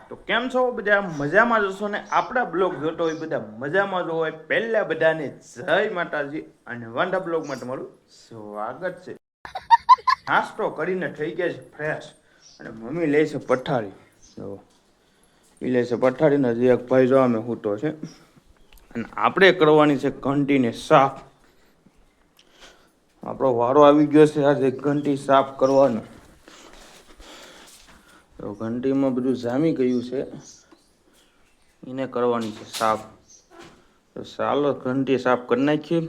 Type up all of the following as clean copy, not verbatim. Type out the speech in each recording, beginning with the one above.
તો કેમ છો બધા? મજામાં જશો ને? આપણા બ્લોગ જોતો હોય બધા મજામાં જ હોય. પહેલા બધાને જય માતાજી અને વાંડા બ્લોગમાં તમારું સ્વાગત છે. નાસ્તો કરીને થઈ ગયા છે ફ્રેશ અને મમ્મી લે છે પથારી. એ લે છે પથારીને હજી એક ભાઈ જો અમે સૂતો છે અને આપણે કરવાની છે ઘંટીને સાફ. આપણો વારો આવી ગયો છે આજે ઘંટી સાફ કરવાનો. તો ઘંટીમાં બધું જામી ગયું છે, એને કરવાની છે સાફ. તો ચાલો ઘંટી સાફ કરી નાખીએ.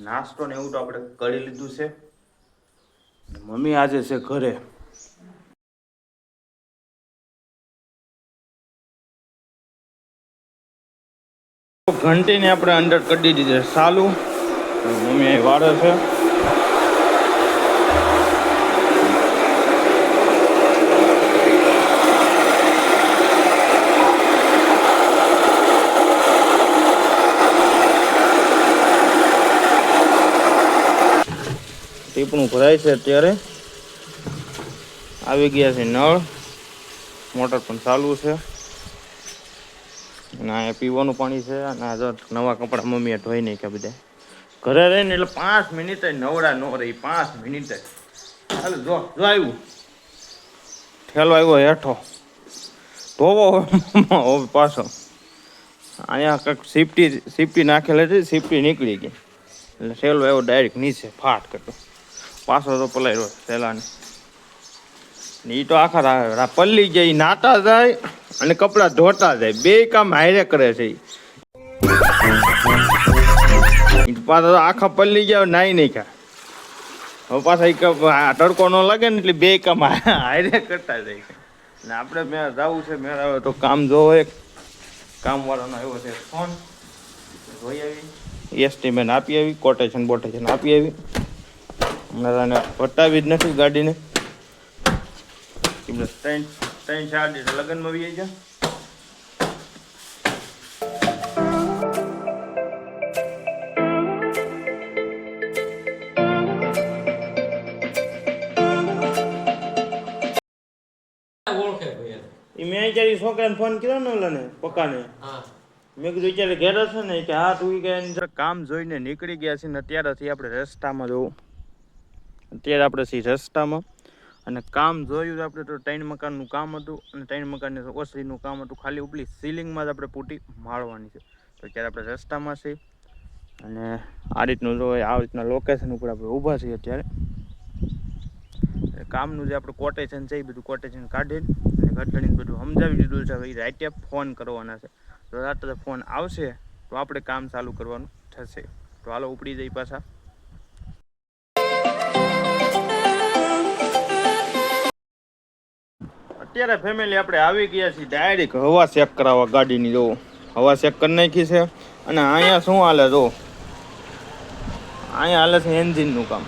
નાસ્તો ને એવું તો આપણે કરી લીધું છે. મમ્મી આજે છે ઘરે. ઘંટીને આપણે અંદર કરી દીધી છે ચાલુ. મમ્મી અહીં વાળે છે. ટીપણું ભરાય છે અત્યારે. આવી ગયા છે નળ, મોટર પણ ચાલુ છે અને અહીંયા પીવાનું પાણી છે. અને આ નવા કપડાં મમ્મીએ ધોઈ નાખ્યા બધા. ઘરે રહીને એટલે 5 મિનિટ નવડા ન રહી. 5 મિનિટ હાલ. જો આવ્યું ઠેલો આવ્યો હેઠો ધોવો પાછો. અહીંયા કંઈક સિફ્ટી નાખેલી હતી, સિફ્ટી નીકળી ગઈ એટલે ઠેલો આવ્યો ડાયરેક્ટ નીચે ફાટ કરતો. પાછો તો પલાયરો પહેલાને. એ તો આખા પલ્લી જાય, નાતા જાય અને કપડાં ધોતા જાય, બે કામ હારે કરે છે. પાછા આખા પલ્લી ગયા નાઈ નહીં ખા. હવે પાછા તડકો ન લાગે ને એટલે બે કામ હારે કરતા જાય. ને આપણે મેં જવું છે, મેં આવે તો કામ જોવો. એક કામવાળાનો આવ્યો છે ફોન, જોઈ આવી એસ્ટિમેટ આપી આવી, કોટેશન બોટેશન આપી આવી. હમણાં વટાવી જ નથી ગાડીને. 3-4 દિવસ લગ્નમાં આવી ગયા. મેં અત્યારે છોકરાને ફોન કર્યો ને ઓલાને પપ્પાને. મેં કીધું અત્યારે ઘેર છે ને કે હા તું કે કામ જોઈને નીકળી ગયા છે ને અત્યારેથી આપણે રસ્તામાં જવું. અત્યારે આપણે છીએ રસ્તામાં અને કામ જોયું આપણે તો 3 મકાનનું કામ હતું અને 3 મકાનની ઓસરીનું કામ હતું. ખાલી ઉપલી સીલિંગમાં જ આપણે પૂટી મારવાની છે. તો અત્યારે આપણે રસ્તામાં છીએ અને આ રીતનું જો આ રીતના લોકેશન ઉપર આપણે ઊભા છીએ અત્યારે. કામનું જે આપણે કોટેશન છે એ બધું કોટેશન કાઢીને અને ઘટણીને બધું સમજાવી દીધું છે. હવે રાતે ફોન કરવાના છે. તો રાત્રે ફોન આવશે તો આપણે કામ ચાલુ કરવાનું થશે. તો હાલો ઉપડી જઈ પાછા. અત્યારે ફેમિલી આપણે આવી ગયા છીએ ડાયરેક્ટ હવા ચેક કરાવવા ગાડીની. જો હવા ચેક કરી નાખી છે અને અહીંયા શું હાલે જો, અહીંયા હાલે છે એન્જિનનું કામ.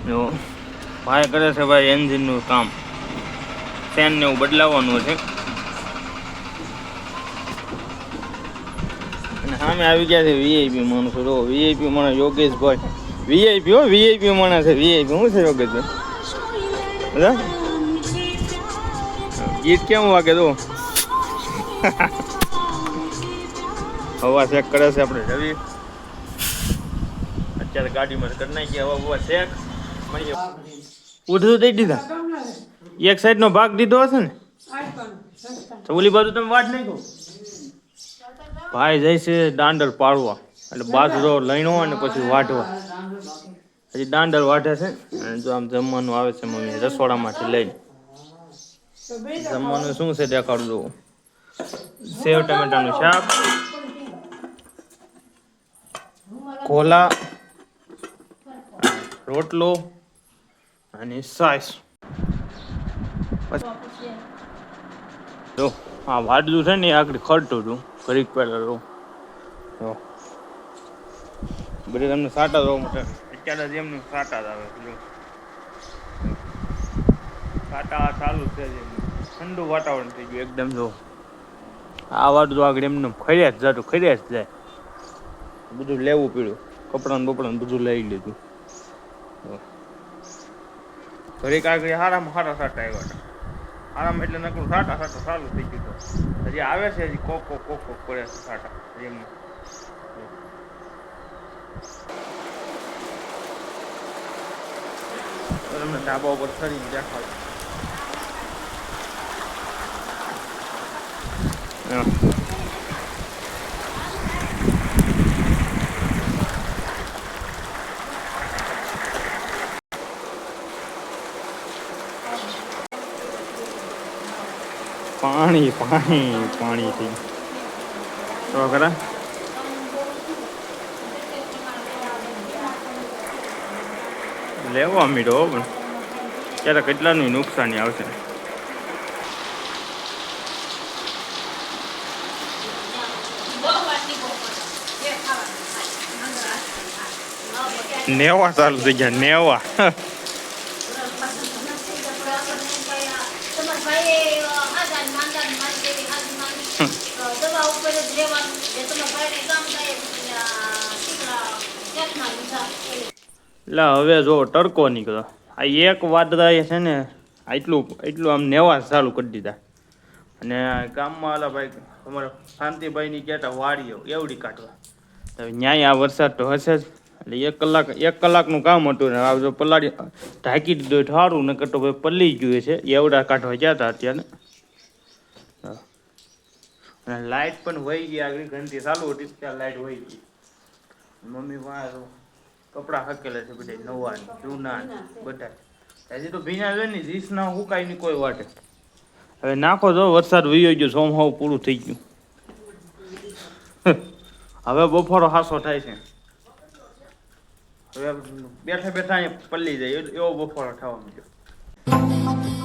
જો ભાઈ કરે છે ભાઈ એન્જિનનું કામ. ફેન ને એવું બદલાવવાનું છે. અને સામે આવી ગયા છે વીઆઈપી માણસો. જો વીઆઈપી માણસ યોગેશભાઈ. વીઆઈપી હો, વીઆઈપી માણસ છે. વીઆઈપી શું છે યોગેશભાઈ? બધા ગીત કેમ વાગે તો. હવા ચેક કરે છે આપણે રવિ. અત્યારે ગાડીમાં કરી નાખીએ હવા ચેક. ઉધરું દઈ દીધા. એક સાઈડ નો ભાગ દીધો હશે ને તો ઓલી બાજુ તમે વાટ નાખો. ભાઈ જાય છે દાંડર પાડવા એટલે બાજરો લઈનો અને પછી વાઢવા. હજી દાંડર વાઢે છે અને જો આમ જમવાનું આવે છે મમ્મી રસોડામાંથી લઈને. જમવાનું શું છે દેખાડું દઉં. સેવ ટમેટાનું શાક, કોલા, રોટલો અને સાસ. જો આ વાડલું છે ને આગળ ખડતું હતું ઘડીક પહેલા. જો બધે તમને સાટા જોવા માટે અત્યારે જ એમનું સાટા જ આવે. જો સાટા ચાલુ છે. ઠંડુ વાતાવરણ થઈ ગયું એકદમ. જો આ વાડું આગળ એમને ખર્યા જ જતું, ખર્યા જ જાય. બધું લેવું પીડ્યું, કપડાં બપડાં બધું લઈ લીધું. ઘડીક આગળ સારામાં સારા સાટા આવ્યા હતા. આરામ એટલે નકરું સાટા સાટા ચાલુ થઈ ગયું તો હજી આવે છે હજી કોક કોક કોક કોક પડે છે સાટા હજી એમને તમને ધાબા ઉપર ફરીને દેખાડું પાણી પાણી પાણી થઈ તો ખરા લેવા મીડો પણ ત્યારે કેટલાનું નુકસાની આવશે નેવા ચાલુ થઈ ગયા નેવા લા હવે જો તડકો નીકળ્યો આ એક વાદળા છે ને એટલું આમ નેવા ચાલુ કરી દીધા અને ગામમાં આલા ભાઈ અમારા શાંતિભાઈની કહેતા વાડીઓ એવડી કાઢવા હવે ન્યાય આ વરસાદ તો હશે જ એટલે 1 કલાકનું કામ હતું ને આ જો પલાળી ઢાંકી દીધું સારું ને કટો ભાઈ પલ્લી ગયું છે એવડા કાઢવા ગયા હતા અત્યારે અને લાઇટ પણ વહી ગઈ આગળ ઘંટી ચાલુ હતી ત્યાં લાઇટ વહી ગઈ મમ્મી પાસે કપડા હકેલે છે બધા નવા જૂના બધા હજી તો ભીના છે ને રીસ ના હુકાય ની કોઈ વાટે હવે નાખો જો વરસાદ વયો ગયો સોમહાવ પૂરું થઈ ગયું હવે બફારો હાસો થાય છે હવે બેઠા બેઠા અહીંયા પલ્લી જાય એવો બફારો થવા માંડ્યો